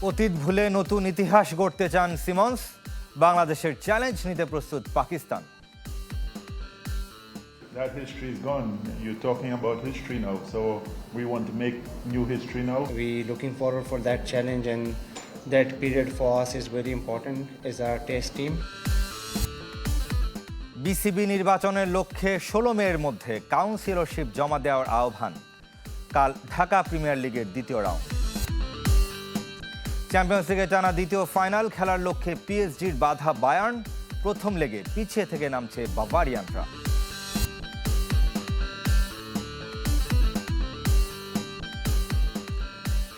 অতীত ভুলে নতুন ইতিহাস গড়তে চান সিমন্স। বাংলাদেশের চ্যালেঞ্জ নিতে প্রস্তুত Pakistan. That history is gone. You're talking about history now, so we want to make new history now. We looking forward for that challenge, and that period for us is very important as our test team. BCB নির্বাচনের লক্ষ্যে 16 মের মধ্যে councillorship জমা দেওয়ার আহ্বান। কাল Dhaka premier লিগের দ্বিতীয় রাউন্ড। চ্যাম্পিয়ন্স লিগে টানা দ্বিতীয় ফাইনাল খেলার লক্ষ্যে পিএসজির বাধা বায়ার্ন। প্রথম লেগে পিছিয়ে থেকে নামছে বাভারিয়ানরা।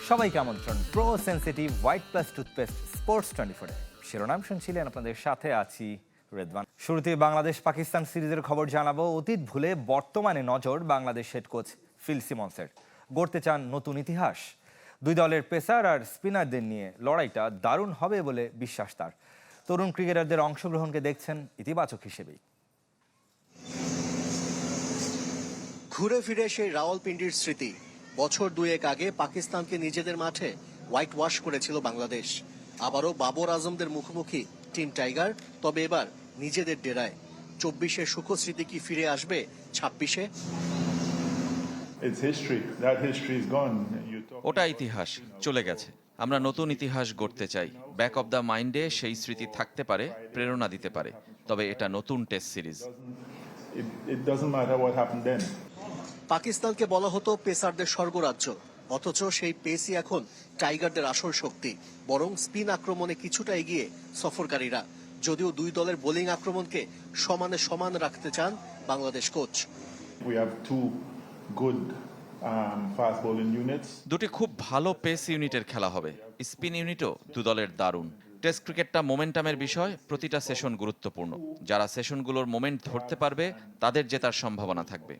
সবাইকে আমন্ত্রণ pro sensitive white plus toothpaste sports 24-এ। শিরোনাম শুনছিলেন, আপনাদের সাথে আছি রেদওয়ান। শুরুতে বাংলাদেশ পাকিস্তান সিরিজের খবর জানাবো। অতীত ভুলে বর্তমানে নজর বাংলাদেশ হেড কোচ ফিল সিমন্সের। গড়তে চান নতুন ইতিহাস। দুই দলের পেসার আর স্পিনারদের নিয়ে লড়াইটা দারুণ হবে বলে বিশ্বাস তার। তরুণ ক্রিকেটারদের অংশগ্রহণকে দেখছেন ইতিবাচক হিসেবেই। ঘুরে ফিরে সেই রাওয়ালপিন্ডির স্মৃতি। বছর দুয়েক আগে পাকিস্তানকে নিজেদের মাঠে হোয়াইট ওয়াশ করেছিল বাংলাদেশ। আবারও বাবর আজমদের মুখোমুখি টিম টাইগার, তবে এবার নিজেদের ডেরায়। 24-এর সুখ স্মৃতি কি ফিরে আসবে 26-এ? ওটা ইতিহাস, চলে গেছে। আমরা নতুন ইতিহাস গড়তে চাই। ব্যাক অব দ্য মাইন্ডে সেই স্মৃতি থাকতে পারে, প্রেরণা দিতে পারে। তবে এটা নতুন টেস্ট সিরিজ। পাকিস্তানকে বলা হতো পেসারদের স্বর্গরাজ্য, অথচ সেই পেসই এখন টাইগারদের আসল শক্তি। বরং স্পিন আক্রমণে কিছুটা এগিয়ে সফরকারীরা। যদিও দুই দলের বোলিং আক্রমণকে সমানে সমান রাখতে চান বাংলাদেশ কোচ। দুটি খুব ভালো পেস ইউনিটের খেলা হবে। স্পিন ইউনিটও দু দলের দারুণ। টেস্ট ক্রিকেটটা মোমেন্টামের বিষয়, প্রতিটা সেশন গুরুত্বপূর্ণ। যারা সেশনগুলোর মোমেন্ট ধরতে পারবে তাদের জেতার সম্ভাবনা থাকবে।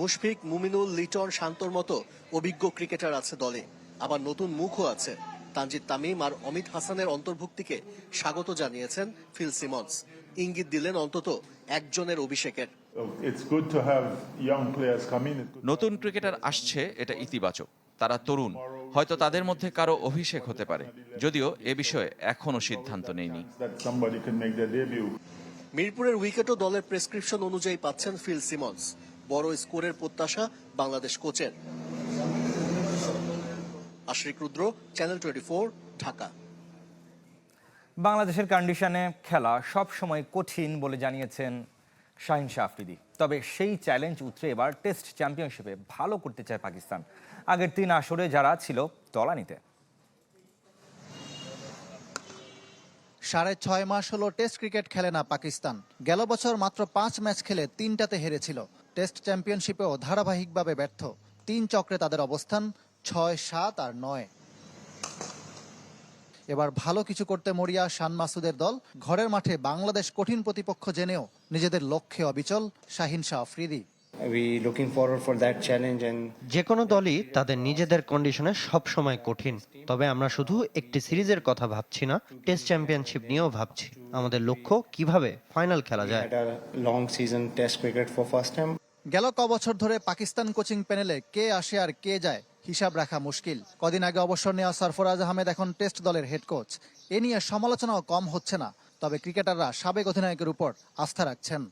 মুশফিক, মুমিনুল, লিটন, শান্তর মতো অভিজ্ঞ ক্রিকেটার আছে দলে। আবার নতুন মুখও আছে। তানজিদ তামিম আর অমিত হাসানের অন্তর্ভুক্তিকে স্বাগত জানিয়েছেন ফিল সিমন্স। ইঙ্গিত দিলেন অন্তত একজনের অভিষেকের। নতুন ক্রিকেটার আসছে, এটা ইতিবাচক। তারা তরুণ, হয়তো তাদের মধ্যে কারো অভিষেক হতে পারে, যদিও এ বিষয়ে এখনো সিদ্ধান্ত নেইনি। মিরপুরের উইকেটও দলের প্রেসক্রিপশন অনুযায়ী পাচ্ছেন ফিল সিমন্স। বড় স্কোরের প্রত্যাশা বাংলাদেশ কোচের। আশরিক রুদ্র, চ্যানেল 24, ঢাকা। বাংলাদেশের কন্ডিশনে খেলা সব সময় কঠিন বলে জানিয়েছেন শাহিন শাহ আফ্রিদি। তবে সেই চ্যালেঞ্জ উতরে এবার টেস্ট চ্যাম্পিয়নশিপে ভালো করতে চায় পাকিস্তান। আগের 3 আসরে যারা ছিল তলানিতে। 6.5 মাস হলো টেস্ট ক্রিকেট খেলে না পাকিস্তান। গেল বছর মাত্র 5 ম্যাচ খেলে 3টাতে হেরেছিল। টেস্ট চ্যাম্পিয়নশিপেও ধারাবাহিকভাবে ব্যর্থ। 3 চক্রে তাদের অবস্থান 6, 7 আর 9। এবার ভালো কিছু করতে মরিয়া শান মাসুদের দল। ঘরের মাঠে বাংলাদেশ কঠিন প্রতিপক্ষ জেনেও নিজেদের লক্ষ্যে অবিচল শাহিন শাহ আফ্রিদি। যে কোনো দলই তাদের নিজেদের কন্ডিশনে সব সময় কঠিন। তবে আমরা শুধু একটি সিরিজের কথা ভাবছি না, টেস্ট চ্যাম্পিয়নশিপ নিয়েও ভাবছি। আমাদের লক্ষ্য কিভাবে ফাইনাল খেলা যায়। গেল কবছর ধরে পাকিস্তান কোচিং প্যানেলে কে আসে আর কে যায় হিসাব রাখা মুশকিল। কদিন আগে অবসর নেওয়া সরফরাজ আহমেদ এখন টেস্ট দলের হেড কোচ। এ নিয়ে সমালোচনাও কম হচ্ছে না। তবে ক্রিকেটাররা সাবেক অধিনায়কের উপর আস্থা রাখছেন।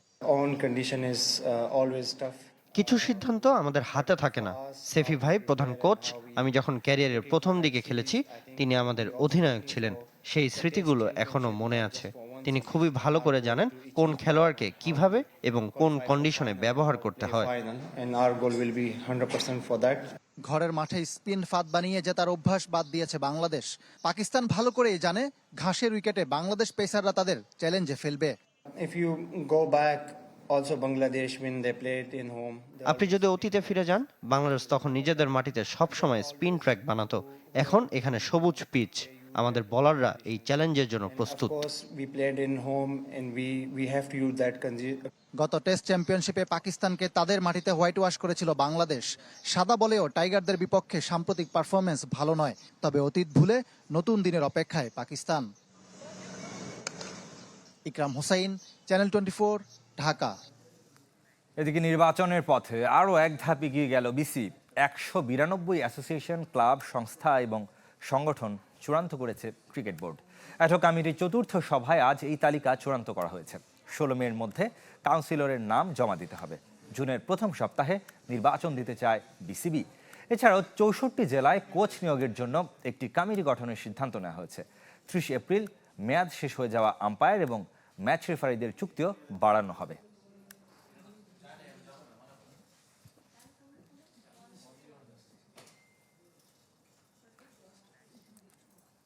কিছু সিদ্ধান্ত আমাদের হাতে থাকে না। সেফি ভাই প্রধান কোচ। আমি যখন ক্যারিয়ারের প্রথম দিকে খেলেছি, তিনি আমাদের অধিনায়ক ছিলেন। সেই স্মৃতিগুলো এখনো মনে আছে। তিনি খুবই ভালো করে জানেন কোন খেলোয়াড়কে কিভাবে এবং কোন কন্ডিশনে ব্যবহার করতে হয়। ঘরের মাঠে স্পিন ফাঁদ বানিয়ে জেতার অভ্যাস বাদ দিয়েছে বাংলাদেশ। পাকিস্তান ভালো করেই জানে ঘাসের উইকেটে বাংলাদেশ পেসাররা তাদের চ্যালেঞ্জে ফেলবে। আপনি যদি অতীতে ফিরে যান, বাংলাদেশ তখন নিজেদের মাটিতে সবসময় স্পিন ট্র্যাক বানাতো। এখন এখানে সবুজ পিচ। আমাদের বোলাররা এই চ্যালেঞ্জের জন্য প্রস্তুত। গত টেস্ট চ্যাম্পিয়নশিপে পাকিস্তানকে তাদের মাটিতে হোয়াইট ওয়াশ করেছিল বাংলাদেশ। সাদা বলেও টাইগারদের বিপক্ষে সাম্প্রতিক পারফরমেন্স ভালো নয়। তবে অতীত ভুলে নতুন দিনের অপেক্ষায় পাকিস্তান। ইকরাম হোসাইন, চ্যানেল 24, ঢাকা। এদিকে নির্বাচনের পথে আরও এক ধাপ এগিয়ে গেল বিসিবি। 192 অ্যাসোসিয়েশন, ক্লাব, সংস্থা এবং সংগঠন চূড়ান্ত করেছে ক্রিকেট বোর্ড। অ্যাডহক কমিটির চতুর্থ সভায় আজ এই তালিকা চূড়ান্ত করা হয়েছে। 16 মের মধ্যে কাউন্সিলরের নাম জমা দিতে হবে। জুনের প্রথম সপ্তাহে নির্বাচন দিতে চায় বিসিবি। এছাড়াও 64 জেলায় কোচ নিয়োগের জন্য একটি কমিটি গঠনের সিদ্ধান্ত নেওয়া হয়েছে। 30 এপ্রিল মেয়াদ শেষ হয়ে যাওয়া আম্পায়ার এবং ম্যাচ রেফারিদের চুক্তিও বাড়ানো হবে।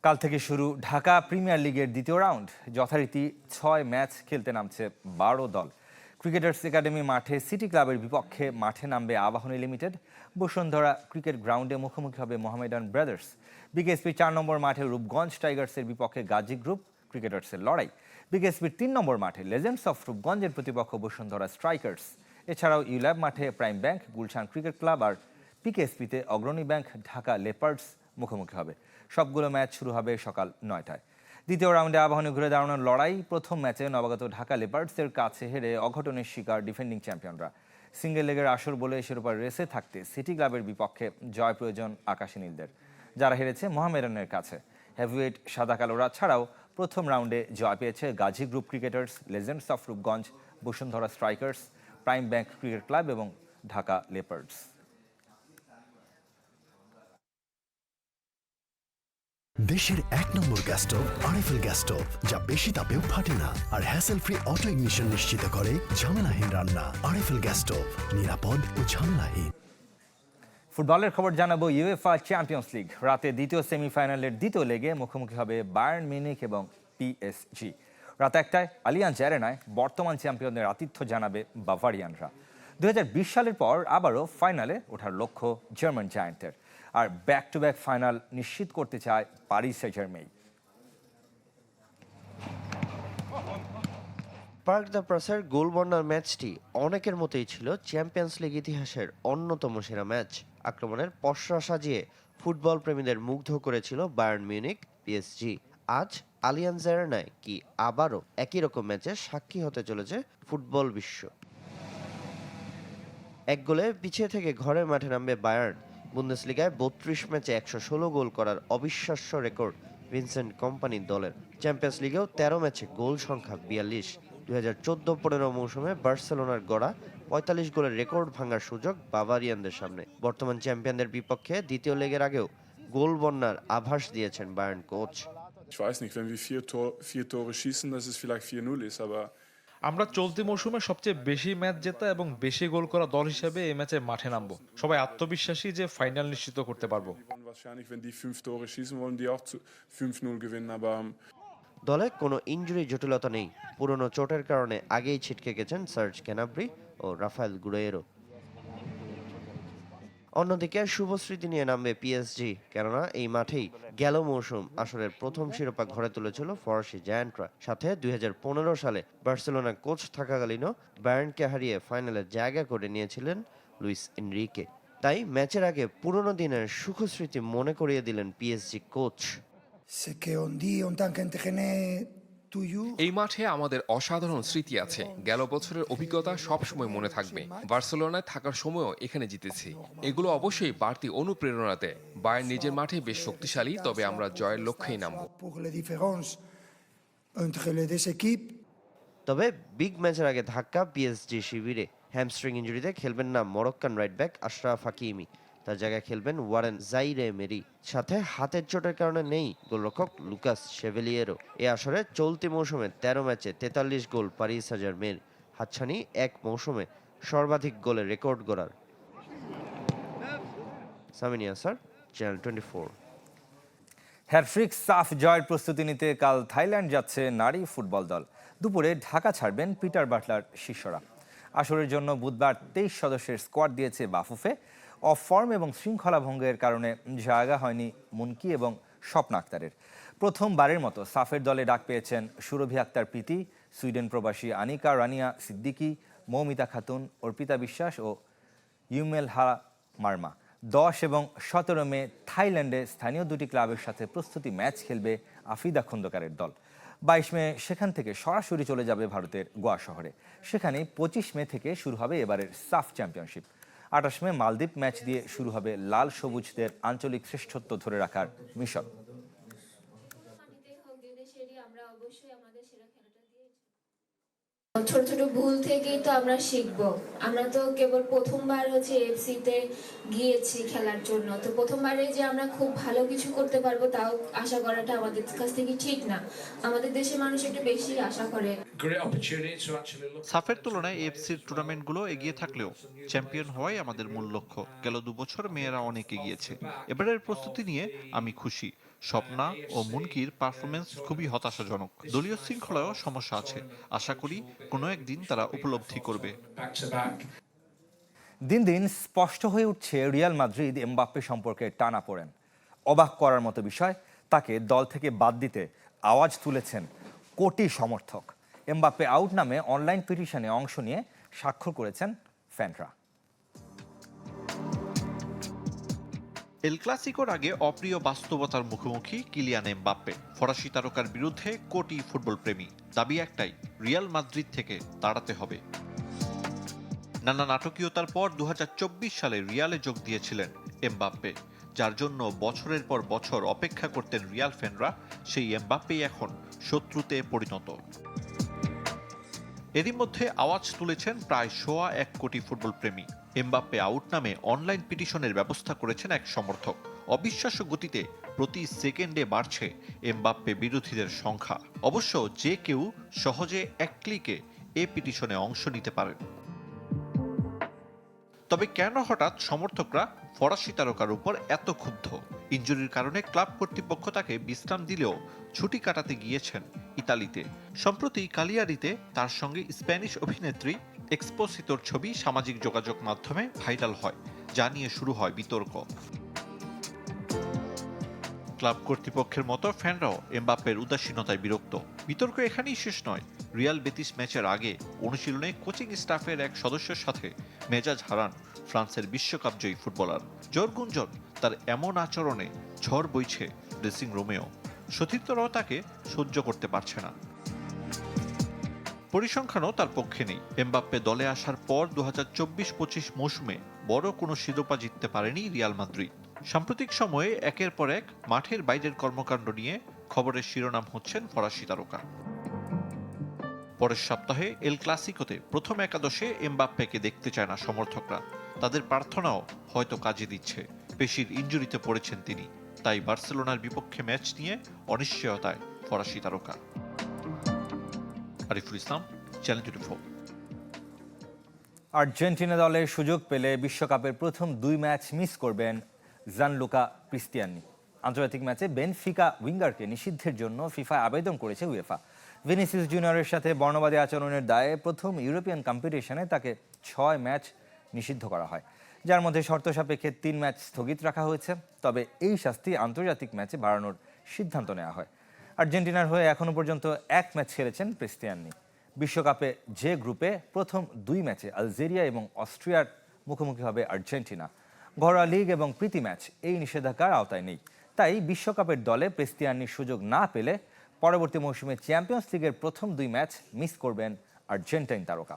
কাল থেকে শুরু ঢাকা প্রিমিয়ার লিগের দ্বিতীয় রাউন্ড। যথারীতি 6 ম্যাচ খেলতে নামছে 12 দল। ক্রিকেটার্স একাডেমি মাঠে সিটি ক্লাবের বিপক্ষে মাঠে নামবে আবাহনী লিমিটেড। বসুন্ধরা ক্রিকেট গ্রাউন্ডে মুখোমুখি হবে মোহামেডান ব্রাদার্স। বিকেএসপি 4 নম্বর মাঠে রূপগঞ্জ টাইগার্সের বিপক্ষে গাজী গ্রুপ ক্রিকেটার্সের লড়াই। বিকেএসপির 3 নম্বর মাঠে লেজেন্ডস অফ রূপগঞ্জের প্রতিপক্ষ বসুন্ধরা স্ট্রাইকার্স। এছাড়াও ইউল্যাব মাঠে prime bank Gulshan cricket club আর পিকেএসপিতে অগ্রণী ব্যাংক ঢাকা লেপার্ডস মুখোমুখি হবে। সবগুলো ম্যাচ শুরু হবে সকাল 9টায়। দ্বিতীয় রাউন্ডে আবাহনী ঘুরে দাঁড়ানোর লড়াই। প্রথম ম্যাচে নবাগত ঢাকা লেপার্ডসের কাছে হেরে অঘটনের শিকার ডিফেন্ডিং চ্যাম্পিয়নরা। সিঙ্গেল লেগের আসর বলে শিরোপার রেসে থাকতে সিটি ক্লাবের বিপক্ষে জয় প্রয়োজন আকাশী নীলদের, যারা হেরেছে মোহামেডানের কাছে। হেভিওয়েট সাদা কালোরা ছাড়াও প্রথম রাউন্ডে জয় পেয়েছে Gazi group cricketers, legends of Rupganj, Bashundhara strikers, prime bank cricket club এবং ঢাকা লেপার্ডস। দেশের 1 নম্বর gas stove RFL gas stove, যা বেশি তাপেও ফাটে না আর হ্যাসেল ফ্রি অটো ইগনিশন নিশ্চিত করে ঝামেলাহীন রান্না। আরএফএল গ্যাস স্টোভ, নিরাপদ ও ঝামেলাহীন। ফুটবলের খবর জানাবো ইউএফা চ্যাম্পিয়ন্স লিগ। রাতে দ্বিতীয় সেমিফাইনালের দ্বিতীয় লেগে মুখোমুখি হবে বায়ার্ন মিউনিখ এবং পিএসজি। রাত 1টায় আলিয়াঞ্জ অ্যারেনায় বর্তমান চ্যাম্পিয়নদের আতিথ্য জানাবে বাভারিয়ানরা। 2020 সালের পর আবারও ফাইনালে ওঠার লক্ষ্য জার্মান জায়ান্টের। আর ব্যাক টু ব্যাক ফাইনাল নিশ্চিত করতে চায় Paris Saint Germain. Parc des প্রাসের গোল বন্যার ম্যাচটি অনেকের মতোই ছিল চ্যাম্পিয়ন্স লিগ ইতিহাসের অন্যতম সেরা ম্যাচ। আক্রমণের পসরা সাজিয়ে ফুটবল প্রেমীদের মুগ্ধ করেছিল বায়ার্ন মিউনিখ পিএসজি। আজ আলিয়াঞ্জ অ্যারেনায় কি আবারও একই রকম ম্যাচে সাক্ষী হতে চলেছে ফুটবল বিশ্ব। এক গোলে পিছিয়ে থেকে ঘরের মাঠে নামবে বায়ার্ন। বুন্দেসলিগায় 32 ম্যাচে 116 গোল করার অবিশ্বাস্য রেকর্ড ভিনসেন্ট কোম্পানির দলের। চ্যাম্পিয়ন্স লিগেও 13 ম্যাচে গোল সংখ্যা 42। 2014-15 মৌসুমে বার্সেলোনার গড়া 45 গোলের রেকর্ড ভাঙার সুযোগ বাভারিয়ানদের সামনে। বর্তমান চ্যাম্পিয়নদের বিপক্ষে দ্বিতীয় লেগের আগেও গোল বন্যার আভাস দিয়েছেন Bayern coach. Ich weiß nicht, wenn wir vier Tore schießen, dass es vielleicht 4-0 ist, aber আমরা চলতি মৌসুমে সবচেয়ে বেশি ম্যাচ জেতা এবং বেশি গোল করা দল হিসেবে এই ম্যাচে মাঠে নামবো। সবাই আত্মবিশ্বাসী যে ফাইনাল নিশ্চিত করতে পারবো। wahrscheinlich, wenn die 5 Tore schießen wollen, die auch zu 5-0 gewinnen, aber দলে কোনো ইনজুরি জটিলতা নেই। পুরনো চোটের কারণে আগেই ছিটকে গেছেন সার্জ গ্নাব্রি ও রাফায়েল গুরেরো। অন্যদিকে শুভ স্মৃতি নিয়ে নামবে পিএসজি, কেননা এই মাঠেই গেল মৌসুম আসরের প্রথম শিরোপা ঘরে তুলেছিল ফরাসি জায়ান্টরা। সাথে 2015 সালে বার্সেলোনা কোচ থাকাকালীনও বায়ার্নকে হারিয়ে ফাইনালে জায়গা করে নিয়েছিলেন লুইস এনরিকে। তাই ম্যাচের আগে পুরনো দিনের সুখস্মৃতি মনে করিয়ে দিলেন পিএসজি কোচ। এই মাঠে আমাদের অসাধারণ স্মৃতি আছে। গেল বছরের অভিজ্ঞতা সবসময় মনে থাকবে। বার্সেলোনায় থাকার সময়ও এখানে জিতেছি। এগুলো অবশ্যই বাড়তি অনুপ্রেরণা দেয়। বায়ার্ন নিজের মাঠে বেশ শক্তিশালী, তবে আমরা জয়ের লক্ষ্যেই নামব। তবে বিগ ম্যাচের আগে ধাক্কা পিএসজি শিবিরে। হ্যামস্ট্রিং ইনজুরিতে খেলবেন না Moroccan right back Ashraf Hakimi, তার জায়গায় খেলবেন ওয়ারেন জাইরে মেরি। সাথে হাতের চোটের কারণে নেই গোলরক্ষক লুকাস শেভেলিয়েরো। এ আসরে চলতি মৌসুমে 13 ম্যাচে 43 গোল প্যারিস সান জার্মেইর, হাতছানি এক মৌসুমে সর্বাধিক গোলের রেকর্ড গড়ার। সামিনিয়া স্যার, চ্যানেল 24। হ্যাটট্রিক সাফ জয়ের প্রস্তুতি নিতে কাল থাইল্যান্ড যাচ্ছে নারী ফুটবল দল। দুপুরে ঢাকা ছাড়বেন পিটার বাটলার শিষ্যরা। আসরের জন্য বুধবার 23 সদস্যের স্কোয়াড দিয়েছে বাফুফে। অফ ফর্ম এবং শৃঙ্খলা ভঙ্গের কারণে জায়গা হয়নি মুনকি এবং স্বপ্ন আক্তারের। প্রথমবারের মতো সাফের দলে ডাক পেয়েছেন সুরভি আক্তার প্রীতি, সুইডেন প্রবাসী আনিকা রানিয়া সিদ্দিকি, মৌমিতা খাতুন, অর্পিতা বিশ্বাস ও ইউমেলহা মার্মা। 10 এবং 17 মে থাইল্যান্ডে স্থানীয় দুটি ক্লাবের সাথে প্রস্তুতি ম্যাচ খেলবে আফিদা খন্দকারের দল। 22 মে সেখান থেকে সরাসরি চলে যাবে ভারতের গোয়া শহরে। সেখানে 25 মে থেকে শুরু হবে এবারের সাফ চ্যাম্পিয়নশিপ। 28 মে মালদ্বীপ ম্যাচ দিয়ে শুরু হবে লাল সবুজদের আঞ্চলিক শ্রেষ্ঠত্ব ধরে রাখার মিশন। ছোট ছোট ভুল থেকেই তো আমরা শিখবো। আমরা তো কেবল প্রথমবার এফসি তে গিয়েছি খেলার জন্য, তো প্রথমবারে যে আমরা খুব ভালো কিছু করতে পারবো তাও আশা করাটা আমাদের কাছ থেকে ঠিক না। আমাদের দেশের মানুষ একটু বেশি আশা করে। সাফের তুলনায় এফসির টুর্নামেন্টগুলো এগিয়ে থাকলেও চ্যাম্পিয়ন হওয়াই আমাদের মূল লক্ষ্য। গেল 2 বছর মেয়েরা অনেক এগিয়েছে। এবারের প্রস্তুতি নিয়ে আমি খুশি। স্বপ্না ও মুনকির পারফরমেন্স খুবই হতাশাজনক। দলীয় শৃঙ্খলায়ও সমস্যা আছে। আশা করি কোনো একদিন তারা উপলব্ধি করবে। দিন দিন স্পষ্ট হয়ে উঠছে রিয়াল মাদ্রিদ এমবাপ্পে সম্পর্কে টানাপোড়েন। অবাক করার মতো বিষয়, তাকে দল থেকে বাদ দিতে আওয়াজ তুলেছেন কোটি সমর্থক। এমবাপ্পে আউট নামে অনলাইন পিটিশনে অংশ নিয়ে স্বাক্ষর করেছেন ফ্যানরা। এল ক্লাসিকোর আগে অপ্রিয় বাস্তবতার মুখোমুখি কিলিয়ান এমবাপ্পে। ফরাসি তারকার বিরুদ্ধে কোটি ফুটবল প্রেমী। দাবি একটাই, রিয়াল মাদ্রিদ থেকে তাড়াতে হবে। নানা নাটকীয়তার পর 2024 সালে রিয়ালে যোগ দিয়েছিলেন এমবাপ্পে, যার জন্য বছরের পর বছর অপেক্ষা করতেন রিয়াল ফ্যানরা। সেই এমবাপ্পেই এখন শত্রুতে পরিণত। এরই মধ্যে আওয়াজ তুলেছেন প্রায় 1.25 কোটি ফুটবল প্রেমী। এমবাপ্পে আউট নামে অনলাইন পিটিশনের ব্যবস্থা করেছেন এক সমর্থক। অবিশ্বাস্য গতিতে প্রতি সেকেন্ডে বাড়ছে এমবাপ্পে বিরোধীদের সংখ্যা। অবশ্য যে কেউ সহজে এক ক্লিকে এ পিটিশনে অংশ নিতে পারেন। তবে কেন হঠাৎ সমর্থকরা ফরাসি তারকার উপর এত ক্ষুব্ধ? ইনজুরির কারণে ক্লাব কর্তৃপক্ষ তাকে বিশ্রাম দিলেও ছুটি কাটাতে গিয়েছেন ইতালিতে। সম্প্রতি কালিয়ারিতে তার সঙ্গে স্প্যানিশ অভিনেত্রী এক্সপোসিতোর ছবি সামাজিক যোগাযোগ মাধ্যমে ভাইরাল হয়, যা নিয়ে শুরু হয় বিতর্ক। ক্লাব কর্তৃপক্ষের মতো ফ্যানরাও এমবাপ্পের উদাসীনতায় বিরক্ত। বিতর্ক এখানেই শেষ নয়। রিয়াল বেতিস ম্যাচের আগে অনুশীলনে কোচিং স্টাফের এক সদস্যের সাথে মেজাজ হারান ফ্রান্সের বিশ্বকাপ জয়ী ফুটবলার। জোর গুঞ্জন, তার এমন আচরণে ঝড় বইছে ড্রেসিং রুমেও। সতীর্থরাও তাকে সহ্য করতে পারছে না। পরিসংখ্যানও তার পক্ষে নেই। এমবাপ্পে দলে আসার পর 2024-25 মৌসুমে বড় কোনো শিরোপা জিততে পারেনি রিয়াল মাদ্রিদ। সাম্প্রতিক সময়ে একের পর এক মাঠের বাইরের কর্মকাণ্ড নিয়ে খবরের শিরোনাম হচ্ছেন ফরাসি তারকা। পরের সপ্তাহে এল ক্লাসিকোতে প্রথম একাদশে এমবাপ্পেকে দেখতে চায় না সমর্থকরা। তাদের প্রার্থনাও হয়তো কাজে দিচ্ছে। পেশির ইনজুরিতে পড়েছেন তিনি, তাই বার্সেলোনার বিপক্ষে ম্যাচ নিয়ে অনিশ্চয়তায় ফরাসি তারকা। আরিফুল ইসলাম, চ্যানেল 24। আর্জেন্টিনা দলে সুযোগ পেলে বিশ্বকাপের প্রথম 2 ম্যাচ মিস করবেন জানলুকা ক্রিস্তিয়ানি। আন্তর্জাতিক ম্যাচে বেনফিকা উইঙ্গারকে নিষিদ্ধের জন্য ফিফা আবেদন করেছে উয়েফা। ভিনিসিয়াস জুনিয়রের সাথে বর্ণবাদী আচরণের দায়ে প্রথম ইউরোপিয়ান কম্পিটিশনে তাকে 6 ম্যাচ নিষিদ্ধ করা হয়, যার মধ্যে শর্ত সাপেক্ষে 3 ম্যাচ স্থগিত রাখা হয়েছে। তবে এই শাস্তি আন্তর্জাতিক ম্যাচে বাড়ানোর সিদ্ধান্ত নেওয়া হয়। আর্জেন্টিনার হয়ে এখনো পর্যন্ত 1 ম্যাচ খেলেছেন ক্রিস্তিয়ানি। বিশ্বকাপে যে গ্রুপে প্রথম 2 ম্যাচে আলজেরিয়া এবং অস্ট্রিয়ার মুখোমুখি হবে আর্জেন্টিনা। ঘরোয়া লিগ এবং প্রীতি ম্যাচ এই নিষেধাজ্ঞার আওতায় নেই। তাই বিশ্বকাপের দলে ক্রিস্তিয়ানির সুযোগ না পেলে পরবর্তী মৌসুমে চ্যাম্পিয়ন্স লিগের প্রথম 2 ম্যাচ মিস করবেন আর্জেন্টাইন তারকা।